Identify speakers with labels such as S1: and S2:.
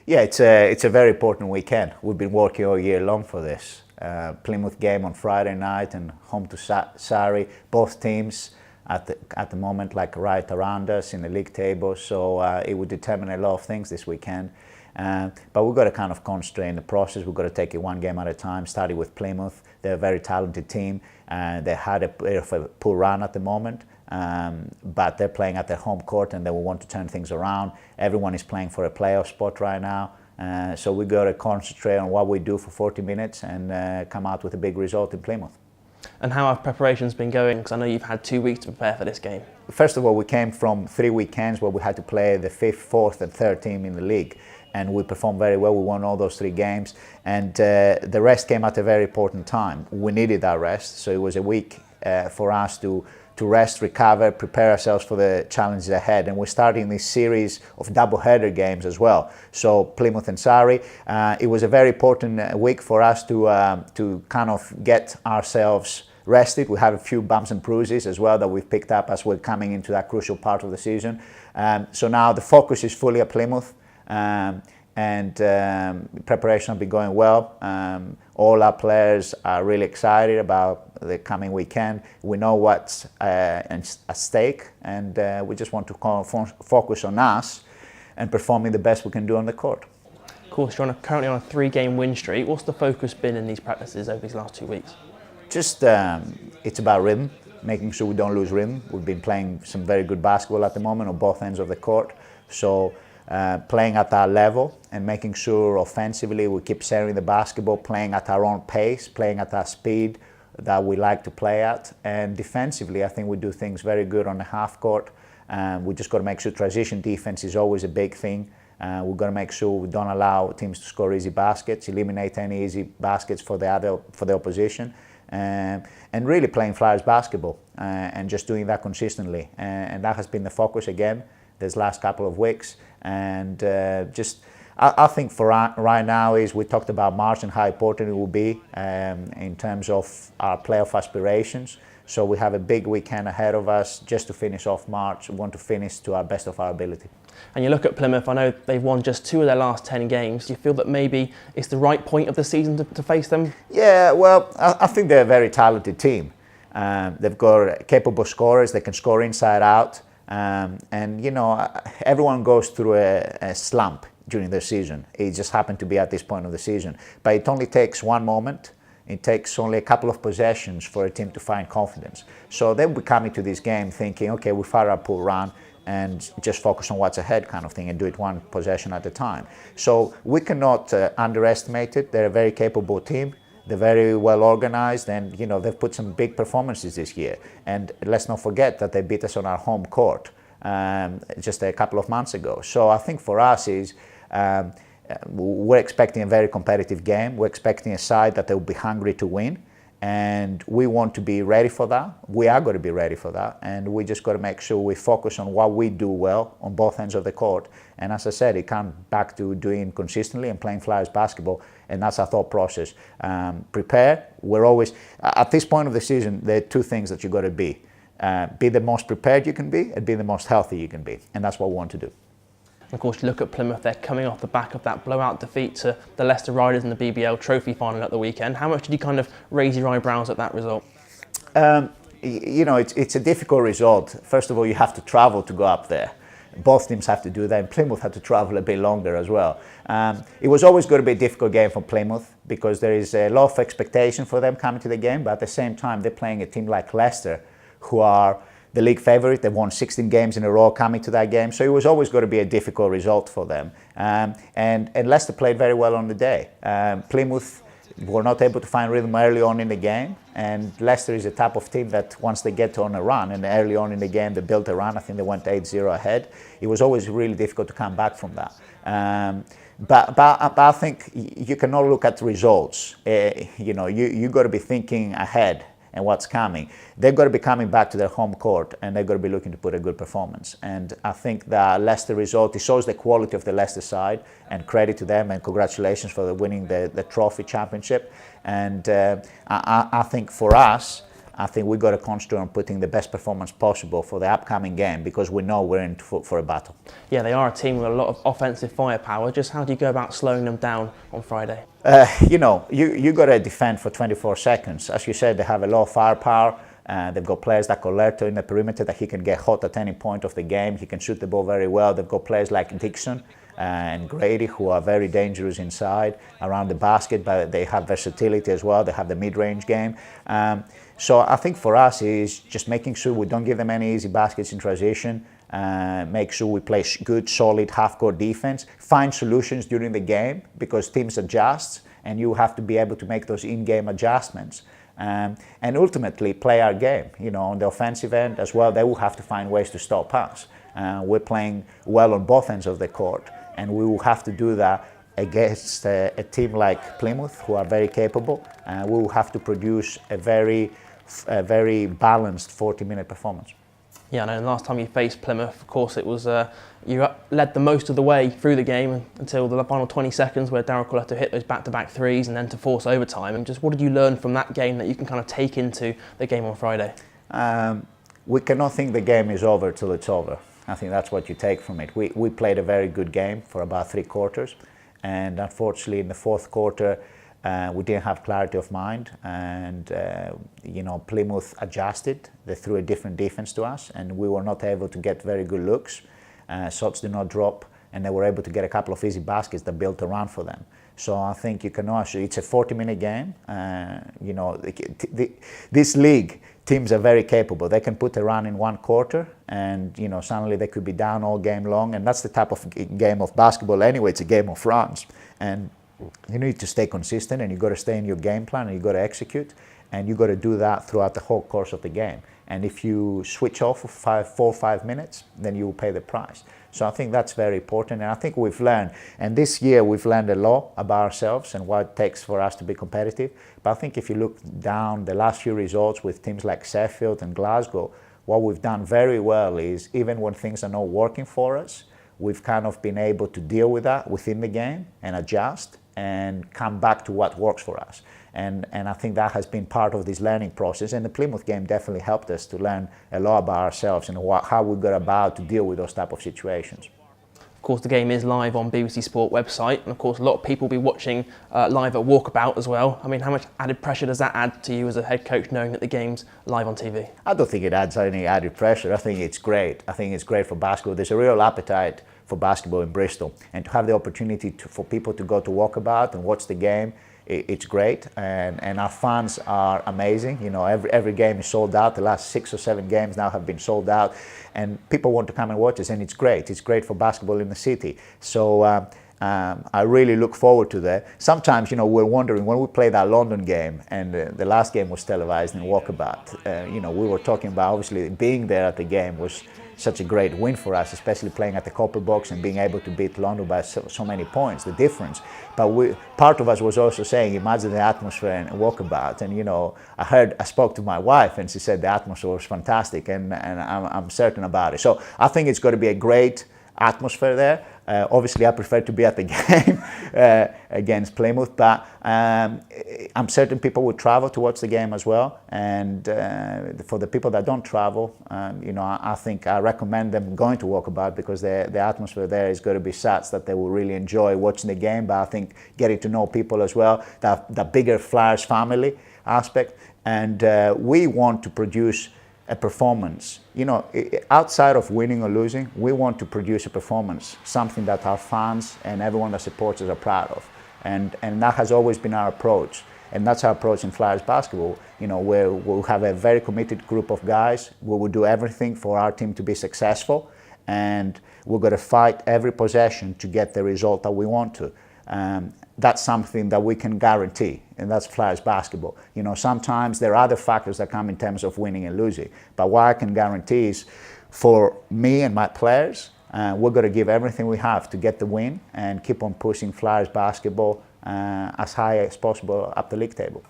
S1: Yeah, it's a very important weekend. We've been working all year long for this. Plymouth game on Friday night and home to Surrey. Both teams at the moment like right around us in the league table, so it would determine a lot of things this weekend. But we've got to kind of concentrate in the process. We've got to take it one game at a time. Starting with Plymouth, they're a very talented team. They had a bit of a poor run at the moment, but they're playing at their home court and they will want to turn things around. Everyone is playing for a playoff spot right now. So we've got to concentrate on what we do for 40 minutes and come out with a big result in Plymouth.
S2: And how have preparations been going? Because I know you've had 2 weeks to prepare for this game.
S1: First of all, we came from 3 weekends where we had to play the 5th, 4th and 3rd team in the league. And we performed very well. We won all those 3 games. And the rest came at a very important time. We needed that rest. So it was a week for us to rest, recover, prepare ourselves for the challenges ahead. And we're starting this series of doubleheader games as well. So Plymouth and Surrey. It was a very important week for us to kind of get ourselves rested. We have a few bumps and bruises as well that we've picked up as we're coming into that crucial part of the season. So now the focus is fully at Plymouth. Preparation has been going well. All our players are really excited about the coming weekend. We know what's at stake, and we just want to focus on us and performing the best we can do on the court.
S2: Of course, you're currently on a 3-game win streak. What's the focus been in these practices over these last 2 weeks?
S1: Just it's about rhythm, making sure we don't lose rhythm. We've been playing some very good basketball at the moment on both ends of the court. So playing at our level and making sure offensively we keep sharing the basketball, playing at our own pace, playing at our speed that we like to play at. And defensively, I think we do things very good on the half court. We just got to make sure transition defense is always a big thing. We've got to make sure we don't allow teams to score easy baskets, eliminate any easy baskets for the opposition. And really playing Flyers basketball and just doing that consistently. And that has been the focus again this last couple of weeks. And I think for right now is we talked about March and how important it will be in terms of our playoff aspirations. So we have a big weekend ahead of us just to finish off March. We want to finish to our best of our ability.
S2: And you look at Plymouth, I know they've won just 2 of their last 10 games. Do you feel that maybe it's the right point of the season to face them?
S1: Yeah, well, I think they're a very talented team. They've got capable scorers, they can score inside out. And, you know, everyone goes through a slump during their season. It just happened to be at this point of the season. But it only takes one moment. It takes only a couple of possessions for a team to find confidence. So they'll be coming to this game thinking, okay, we fire our pool run and just focus on what's ahead kind of thing and do it one possession at a time. So we cannot underestimate it. They're a very capable team. They're very well organized and, you know, they've put some big performances this year. And let's not forget that they beat us on our home court just a couple of months ago. So I think for us is we're expecting a very competitive game. We're expecting a side that will be hungry to win. And we want to be ready for that. We are going to be ready for that. And we just got to make sure we focus on what we do well on both ends of the court. And as I said, it comes back to doing consistently and playing Flyers basketball. And that's our thought process. Prepare. We're always, at this point of the season, there are 2 things that you've got to be. Be the most prepared you can be and be the most healthy you can be. And that's what we want to do.
S2: Of course, you look at Plymouth, they're coming off the back of that blowout defeat to the Leicester Riders in the BBL Trophy final at the weekend. How much did you kind of raise your eyebrows at that result?
S1: You know, it's a difficult result. First of all, you have to travel to go up there. Both teams have to do that, and Plymouth had to travel a bit longer as well. It was always going to be a difficult game for Plymouth because there is a lot of expectation for them coming to the game, but at the same time, they're playing a team like Leicester, who are the league favourite. They've won 16 games in a row coming to that game, so it was always going to be a difficult result for them. And Leicester played very well on the day. Plymouth were not able to find rhythm early on in the game, and Leicester is a type of team that once they get on a run, and early on in the game they built a run, I think they went 8-0 ahead. It was always really difficult to come back from that. But I think you cannot look at the results. You know, you got to be thinking ahead and what's coming. They've got to be coming back to their home court and they've got to be looking to put a good performance. And I think the Leicester result, it shows the quality of the Leicester side, and credit to them and congratulations for winning the trophy championship. And I think for us, I think we've got to concentrate on putting the best performance possible for the upcoming game, because we know we're in for a battle.
S2: Yeah, they are a team with a lot of offensive firepower. Just how do you go about slowing them down on Friday?
S1: You got to defend for 24 seconds. As you said, they have a lot of firepower. They've got players like Colerto in the perimeter that he can get hot at any point of the game. He can shoot the ball very well. They've got players like Dixon and Grady, who are very dangerous inside around the basket, but they have versatility as well. They have the mid-range game. So I think for us is just making sure we don't give them any easy baskets in transition. Make sure we play good, solid half-court defense. Find solutions during the game, because teams adjust, and you have to be able to make those in-game adjustments. And ultimately play our game. On the offensive end as well, they will have to find ways to stop us. We're playing well on both ends of the court, and we will have to do that against a team like Plymouth, who are very capable. We will have to produce a very balanced 40-minute performance.
S2: Yeah, I know. Last time you faced Plymouth, of course, it was you led the most of the way through the game until the final 20 seconds, where Daryl Coletto hit those back-to-back threes, and then to force overtime. And just what did you learn from that game that you can kind of take into the game on Friday?
S1: We cannot think the game is over till it's over. I think that's what you take from it. We played a very good game for about 3 quarters, and unfortunately in the 4th quarter we didn't have clarity of mind, and Plymouth adjusted. They threw a different defense to us, and we were not able to get very good looks. Shots did not drop, and they were able to get a couple of easy baskets that built a run for them. So I think you can also, it's a 40-minute game. This league, teams are very capable. They can put a run in 1 quarter, and suddenly they could be down all game long. And that's the type of game of basketball anyway. It's a game of runs, and you need to stay consistent, and you got to stay in your game plan, and you got to execute, and you got to do that throughout the whole course of the game. And if you switch off for 4 or 5 minutes, then you will pay the price. So I think that's very important, and I think we've learned, and this year we've learned a lot about ourselves and what it takes for us to be competitive. But I think if you look down the last few results with teams like Sheffield and Glasgow, what we've done very well is, even when things are not working for us, we've kind of been able to deal with that within the game and adjust and come back to what works for us. And I think that has been part of this learning process. And the Plymouth game definitely helped us to learn a lot about ourselves and how we got about to deal with those type of situations.
S2: Of course, the game is live on BBC Sport website, and of course a lot of people will be watching live at Walkabout as well. I mean, how much added pressure does that add to you as a head coach, knowing that the game's live on TV?
S1: I don't think it adds any added pressure. I think it's great. I think it's great for basketball. There's a real appetite for basketball in Bristol, and to have the opportunity for people to go to Walkabout and watch the game, it's great. And our fans are amazing. Every game is sold out. The last 6 or 7 games now have been sold out, and people want to come and watch us, and it's great. It's great for basketball in the city. So I really look forward to that. Sometimes, we're wondering, when we played our London game, and the last game was televised in Walkabout, we were talking about, obviously, being there at the game was such a great win for us, especially playing at the Copper Box and being able to beat London by so many points, the difference. But part of us was also saying, imagine the atmosphere in Walkabout. And I spoke to my wife, and she said the atmosphere was fantastic, and I'm certain about it. So I think it's going to be a great atmosphere there. Obviously, I prefer to be at the game against Plymouth, but I'm certain people will travel to watch the game as well. And for the people that don't travel, I think I recommend them going to Walkabout, because the atmosphere there is going to be such that they will really enjoy watching the game. But I think getting to know people as well, the bigger Flyers family aspect, and we want to produce a performance. Outside of winning or losing, we want to produce a performance, something that our fans and everyone that supports us are proud of. And that has always been our approach. And that's our approach in Flyers basketball, where we'll have a very committed group of guys. We will do everything for our team to be successful, and we're going to fight every possession to get the result that we want to. That's something that we can guarantee, and that's Flyers basketball. Sometimes there are other factors that come in terms of winning and losing, but what I can guarantee is, for me and my players, we're going to give everything we have to get the win and keep on pushing Flyers basketball as high as possible up the league table.